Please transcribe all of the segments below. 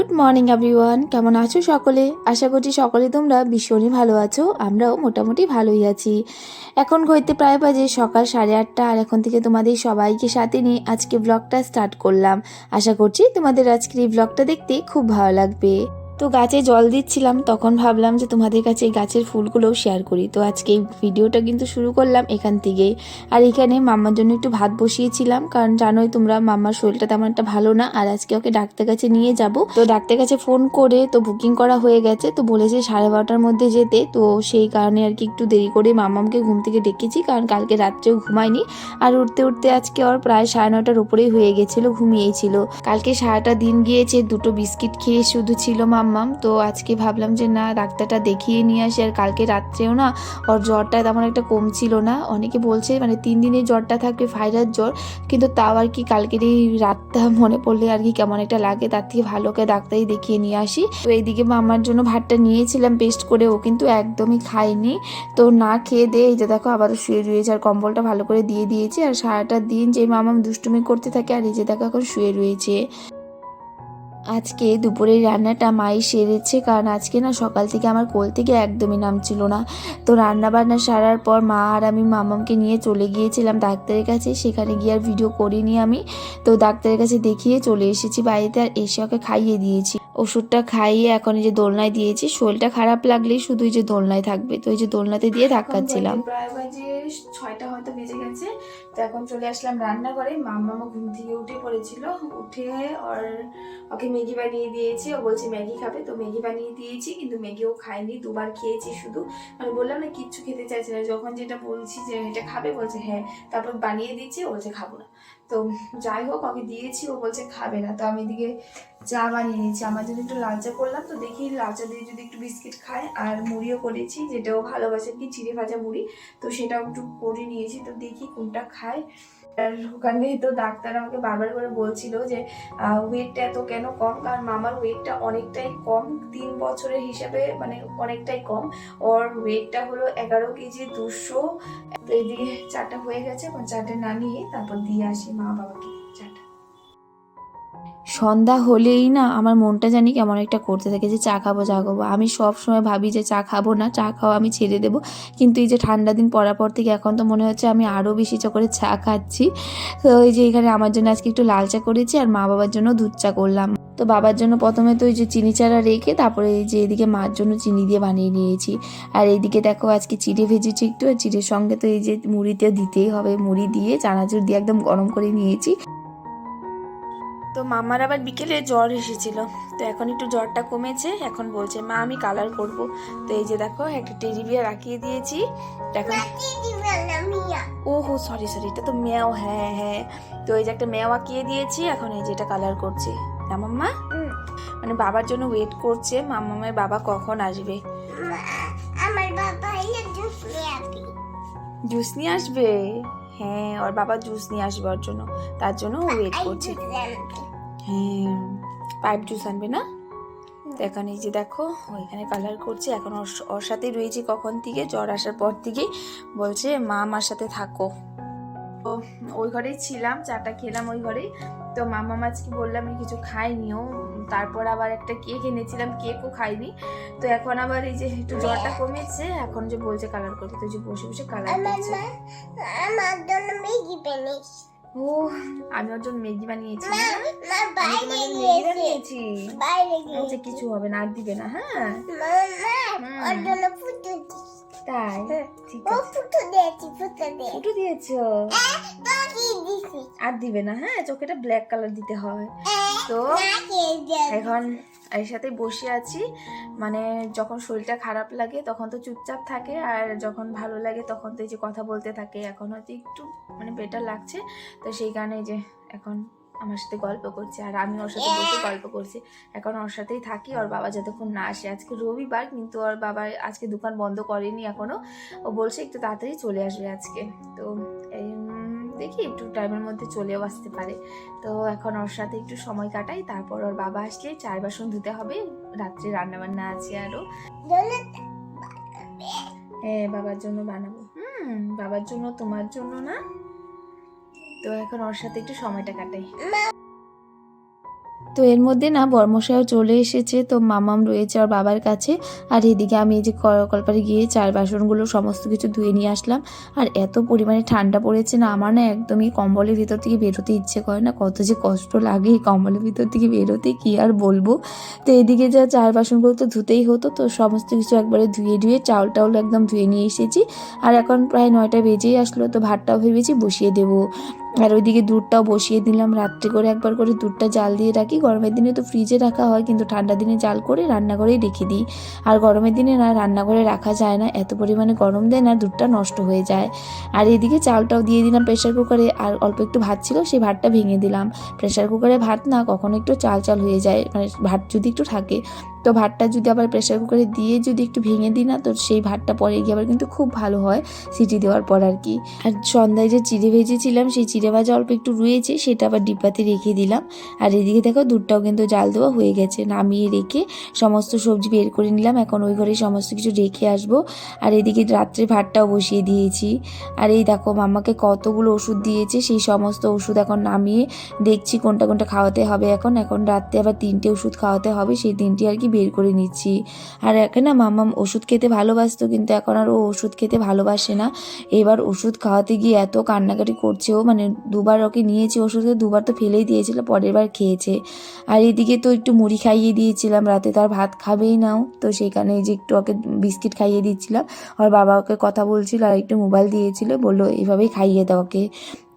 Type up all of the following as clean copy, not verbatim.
Good morning everyone, কেমন আছো সকলে? আশা করছি সকলে তোমরা ভীষণই ভালো আছো। আমরাও মোটামুটি ভালোই আছি। এখন ঘড়িতে প্রায় বাজে সকাল 8:30, আর এখন থেকে তোমাদের সবাইকে সাথে নিয়ে আজকে ব্লগটা স্টার্ট করলাম। আশা করছি তোমাদের আজকের এই ব্লগটা দেখতে খুব ভালো লাগবে। তো গাছে জল দিচ্ছিলাম, তখন ভাবলাম যে তোমাদের কাছে এই গাছের ফুলগুলোও শেয়ার করি। তো আজকে এই ভিডিওটা কিন্তু শুরু করলাম এখান থেকেই। আর এখানে মাম্মার জন্য একটু ভাত বসিয়েছিলাম, কারণ জানোই তোমরা মাম্মার শরীরটা তেমন একটা ভালো না, আর আজকে ওকে ডাক্তার কাছে নিয়ে যাব। তো ডাক্তার কাছে ফোন করে তো বুকিং করা হয়ে গেছে, তো বলেছে 12:30টার মধ্যে যেতে। তো সেই কারণে আর কি একটু দেরি করে মাম্মামকে ঘুম থেকে ডেকেছি, কারণ কালকে রাত্রেও ঘুমায়নি। আর উঠতে উঠতে আজকে ওর প্রায় 9:30টার উপরেই হয়ে গেছিলো, ঘুমিয়েছিল। কালকে সারাটা দিন গিয়েছে, 2টো বিস্কিট খেয়ে শুধু ছিল মাম্মাম। তো আজকে ভাবলাম যে না, ডাক্তারটা দেখিয়ে নিয়ে আসি। আর কালকে রাত্রেও না ওর জ্বরটা তেমন একটা কম ছিল না। অনেকে বলছে মানে 3 দিনের জ্বরটা থাকবে ভাইরাস জ্বর, কিন্তু তাও আর কি কালকের এই রাতটা মনে পড়লে আর কি কেমন একটা লাগে। তার থেকে ভালো করে ডাক্তারই দেখিয়ে নিয়ে আসি। তো এইদিকে মামার জন্য ভাতটা নিয়েছিলাম পেস্ট করে, ও কিন্তু একদমই খায়নি। তো না খেয়ে দিয়ে এই যে দেখো আবারও শুয়ে রয়েছে, আর কম্বলটা ভালো করে দিয়ে দিয়েছি। আর সারাটা দিন যে মামাম দুষ্টুমি করতে থাকে, আর এই যে দেখো এখন শুয়ে রয়েছে। আজকে দুপুরের রান্নাটা মাই সেরেছে, কারণ আজকে না সকাল থেকে আমার কোল থেকে একদমই নামছিল না। তো রান্না বান্না সারার পর মা আর আমি মামামকে নিয়ে চলে গিয়েছিলাম ডাক্তারের কাছে। সেখানে গিয়ে আর ভিডিও করিনি আমি। তো ডাক্তারের কাছে দেখিয়ে চলে এসেছি বাড়িতে, আর এসে ওকে খাইয়ে দিয়েছি। ওষুধটা খাইয়ে এখন এই যে দোলনায় দিয়েছি। শরীরটা খারাপ লাগলেই শুধু এই যে দোলনায় থাকবে, তো এই যে দোলনাতে দিয়ে ধাক্কাচ্ছিলাম। প্রায় বাজে 6টা হয়তো বেজে গেছে। তো এখন চলে আসলাম রান্নাঘরে। মামা ঘুম থেকে উঠে পড়েছিল, উঠে ওকে ম্যাগি বানিয়ে দিয়েছি। ও বলছে ম্যাগি খাবে, তো ম্যাগি বানিয়ে দিয়েছি, কিন্তু ম্যাগিও খায়নি। 2বার খেয়েছি শুধু, মানে বললাম না কিচ্ছু খেতে চাইছে না। যখন যেটা বলছি যে এটা খাবে, বলছে হ্যাঁ, তারপর বানিয়ে দিচ্ছি, ও বলছে খাবো না। তো যাই হোক ওকে দিয়েছি, ও বলছে খাবে না। তো আমি এদিকে চা বানিয়ে নিয়েছি, আমার জন্য একটু লাল চা করলাম। তো দেখি লাল চা দিয়ে যদি একটু বিস্কিট খায়, আর মুড়িও করেছি, যেটাও ভালোবাসে কি চিড়ে ভাজা মুড়ি, তো সেটাও একটু করে নিয়েছি। তো দেখি কোনটা খায়। আর ওখানে তো ডাক্তার আমাকে বারবার করে বলছিল যে ওয়েটটা এত কেন কম, কারণ মামার ওয়েটটা অনেকটাই কম, 3 বছরের হিসাবে মানে অনেকটাই কম। ওর ওয়েটটা হলো 11 কেজি 200। তো এইদিকে চাটা হয়ে গেছে, এখন চাটা নামিয়ে তারপর দিয়ে আসি মা বাবাকে চাটা। সন্ধ্যা হলেই না আমার মনটা জানি কেমন একটা করতে থাকে যে চা খাবো চা খাবো। আমি সব সময় ভাবি যে চা খাবো না, চা খাওয়া আমি ছেড়ে দেবো, কিন্তু এই যে ঠান্ডা দিন পড়ার পর থেকে এখন তো মনে হচ্ছে আমি আরও বেশি করে চা খাচ্ছি। তো এই যে এখানে আমার জন্য আজকে একটু লাল চা করেছি, আর মা বাবার জন্য দুধ চা করলাম। তো বাবার জন্য প্রথমে তো এই যে চিনি চারা রেখে তারপরে এই যে এদিকে মার জন্য চিনি দিয়ে বানিয়ে নিয়েছি। আর এইদিকে দেখো আজকে চিড়ে ভেজেছি একটু, আর চিড়ের সঙ্গে তো এই যে মুড়িতে দিতেই হবে, মুড়ি দিয়ে চানাচুর দিয়ে একদম গরম করে নিয়েছি। তো মামার আবার বিকেলে জ্বর এসেছিল, তো এখন একটু জ্বরটা কমেছে। এখন বলছে মা আমি কালার করব। তো এই যে দেখো একটা টেডি বিয়ার আঁকিয়ে দিয়েছি। এখন ওহো সরি সরি, এটা তো মেয়াও, হ্যাঁ হ্যাঁ। তো এই যে একটা মেয়াও আঁকিয়ে দিয়েছি, এখন এই যে এটা কালার করছে না মাম্মা। মানে বাবার জন্য ওয়েট করছে, মামামের বাবা কখন আসবে। আমার বাবা জুস নিয়ে আসবে, হ্যাঁ ওর বাবা জুস নিয়ে আসবে ওর জন্য, তার জন্য ওয়েট করছে। হ্যাঁ পাইপ জুস আনবে না। তো এখন এই যে দেখো ওইখানে কালার করছে। এখন ওর সাথেই রয়েছি কখন থেকে, জ্বর আসার পর থেকেই বলছে মা আমার সাথে থাকো। তো ওই ঘরেই ছিলাম, চাটা খেলাম ওই ঘরেই। তো মামা আজকে বললাম কিছু খাইনিও। তারপর আবার একটা কেক এনেছিলাম, কেকও খাইনি। তো এখন আবার এই যে একটু জ্বরটা কমেছে, এখন যে বলছে কালার করতে, তো যে বসে বসে কালার করছে। আমার জন্য ম্যাগি বানিয়েছি। ও আমি ওর জন্য ম্যাগি বানিয়েছি, আচ্ছা কিছু হবে না, আর দিবে না। হ্যাঁ তাই ঠিক আছে, ফুটো দিয়েছো, আর দিবে না। হ্যাঁ চোখেটা ব্ল্যাক কালার দিতে হয়। তো এখন এর সাথে বসে আছি, মানে যখন শরীরটা খারাপ লাগে তখন তো চুপচাপ থাকে, আর যখন ভালো লাগে তখন তো এই যে কথা বলতে থাকে। এখন হয়তো একটু মানে বেটার লাগছে, তো সেই কারণে যে এখন আমার সাথে গল্প করছে, আর আমি ওর সাথে বসে গল্প করছি। এখন ওর সাথেই থাকি, ওর বাবা যতক্ষণ না আসে। আজকে রবিবার, কিন্তু ওর বাবা আজকে দোকান বন্ধ করেনি এখনো। ও বলছে একটু তাড়াতাড়ি চলে আসবে আজকে। তো এই দেখি একটু টাইমের মধ্যে চলেও আসতে পারে। তো এখন ওর সাথে একটু সময় কাটাই, তারপর ওর বাবা আসলে 4 বাসন ধুতে হবে, রাত্রে রান্না বান্না আছে আরো। হ্যাঁ বাবার জন্য বানাবো, বাবার জন্য, তোমার জন্য না। তো এখন ওর সাথে একটু সময়টা কাটাই। তো এর মধ্যে না বর্মশাইও চলে এসেছে, তো মামাম রয়েছে ওর বাবার কাছে। আর এদিকে আমি এই যে কলপারে গিয়ে চার বাসনগুলো সমস্ত কিছু ধুয়ে নিয়ে আসলাম। আর এত পরিমাণে ঠান্ডা পড়েছে না, আমার না একদমই কম্বলের ভিতর থেকে বেরোতে ইচ্ছে করে না, কত যে কষ্ট লাগে এই কম্বলের ভিতর থেকে বেরোতে, কি আর বলবো। তো এদিকে যা চার বাসনগুলো তো ধুতেই হতো, তো সমস্ত কিছু একবারে ধুয়ে চাউল টাউল একদম ধুয়ে নিয়ে এসেছি। আর এখন প্রায় 9টা বেজেই আসলো, তো ভাতটাও ভেবেছি বসিয়ে দেবো। আর ওইদিকে দুধটাও বসিয়ে দিলাম, রাত্রে করে একবার করে দুধটা জাল দিয়ে রাখি। গরমের দিনে তো ফ্রিজে রাখা হয়, কিন্তু ঠান্ডা দিনে জাল করে রান্নাঘরেই রেখে দিই। আর গরমের দিনে না রান্নাঘরে রাখা যায় না, এত পরিমাণে গরম দেয় না, দুধটা নষ্ট হয়ে যায়। আর এদিকে চালটাও দিয়ে দিলাম প্রেশার কুকারে, আর অল্প একটু ভাত ছিল সেই ভাতটা ভেঙে দিলাম। প্রেশার কুকারে ভাত না কখনো একটু চাল চাল হয়ে যায়, মানে ভাত যদি একটু থাকে, তো ভাতটা যদি আবার প্রেশার কুকারে দিয়ে যদি একটু ভেঙে দিই না, তো সেই ভাতটা পরে গিয়ে আবার কিন্তু খুব ভালো হয় সিটি দেওয়ার পর আর কি। আর সন্ধ্যায় যে চিড়ে ভেজেছিলাম সেই চিড়ে ভাজা অল্প একটু রয়েছে, সেটা আবার ডিব্বাতে রেখে দিলাম। আর এদিকে দেখো দুধটাও কিন্তু জাল দেওয়া হয়ে গেছে, নামিয়ে রেখে সমস্ত সবজি বের করে নিলাম। এখন ওই ঘরে সমস্ত কিছু রেখে আসবো। আর এদিকে রাত্রে ভাতটাও বসিয়ে দিয়েছি। আর এই দেখো মাম্মাকে কতগুলো ওষুধ দিয়েছে, সেই সমস্ত ওষুধ এখন নামিয়ে দেখছি কোনটা কোনটা খাওয়াতে হবে। এখন রাত্রে আবার 3টে ওষুধ খাওয়াতে হবে, সেই 3টি আর কি বের করে নিচ্ছি। আর এখন না মাম্মাম ওষুধ খেতে ভালোবাসতো, কিন্তু এখন আর ও ওষুধ খেতে ভালোবাসে না। এবার ওষুধ খাওয়াতে গিয়ে এত কান্নাকাটি করছে ও, মানে দুবার ওকে নিয়েছি ওষুধে, দুবার তো ফেলেই দিয়েছিল, পরের বার খেয়েছে। আর এদিকে তো একটু মুড়ি খাইয়ে দিয়েছিলাম, রাতে তো আর ভাত খাবেই নাও, তো সেখানে যে একটু ওকে বিস্কিট খাইয়ে দিচ্ছিলাম। আর বাবা ওকে কথা বলছিল আর একটু মোবাইল দিয়েছিল, বললো এইভাবেই খাইয়ে দাও ওকে।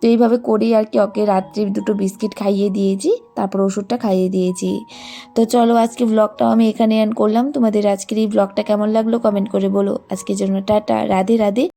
তো এইভাবে করেই আর কি ওকে রাত্রে 2টো বিস্কিট খাইয়ে দিয়েছি, তারপর ওষুধটা খাইয়ে দিয়েছি। তো চলো আজকে ব্লগটাও আমি এখানে এন্ড করলাম। তোমাদের আজকের এই ব্লগটা কেমন লাগলো কমেন্ট করে বলো। আজকের জন্য টাটা, রাধে রাধে।